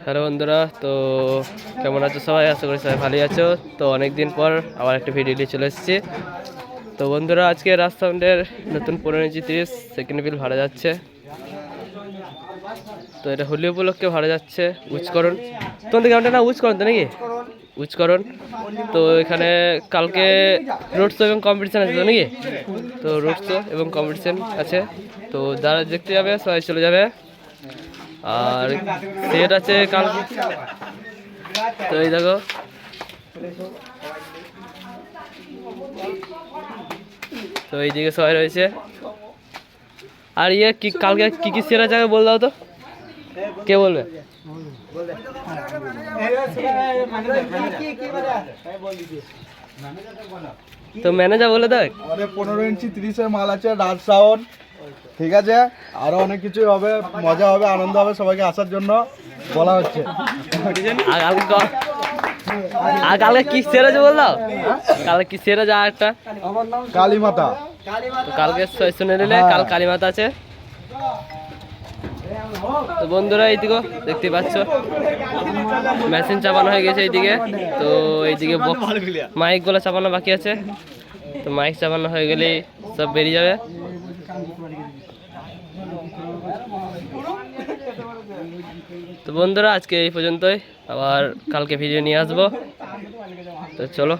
Hello বন্ধুরা, তো কেমন আছো সবাই? আশা করি সবাই ভালোই আছো। তো অনেক দিন পর আবার একটা ভিডিও নিয়ে চলে এসেছি। তো বন্ধুরা, আজকে রাজসাউন্ডের নতুন 15 ইঞ্চি 30 সেকেন্ড বিল ভাড়া যাচ্ছে। তো এটা হোলি উপলক্ষে ভাড়া যাচ্ছে উচ্চকরণ। তোমাদের গ্রামটা না উচ্চকরণ তো নাকি? উচ্চকরণ। তো এখানে কালকে রোড শো এবং কম্পিটিশান আছে তো নাকি? তো রোড শো এবং কম্পিটিশান আছে। তো যারা দেখতে যাবে সবাই চলে যাবে। আর সেট আছে কাল। তো এই দেখো, তো এইদিকে সবাই রয়েছে। আর ইয়ে কি কালকে কি কি সেরা যাবে বল দাও তো, কে বলবে? তো ম্যানেজার বলে দেখ। আমাদের 15 ইঞ্চি 30-এর মাল আছে রাজ সাউন্ড, ঠিক আছে। আরো অনেক কিছু হবে, মজা হবে, আনন্দ হবে, সবাইকে আসার জন্য বলা হচ্ছে। আর কালকে কি সেরা আছে বল দাও, কালকে কি সেরা যা একটা কালীমাতা। তো কালকে শুনে নিলে কাল কালীমাতা আছে। তো বন্ধুরা, এইদিকে দেখতে পাচ্ছ মেশিন চাপানো হয়ে গেছে এইদিকে। তো এইদিকে মাইক গুলো চাপানো বাকি আছে। তো মাইক চাপানো হয়ে গেলেই সব বেরিয়ে যাবে। তো বন্ধুরা, আজকে এই পর্যন্তই, আবার কালকে ভিডিও নিয়ে আসবো। তো চলো।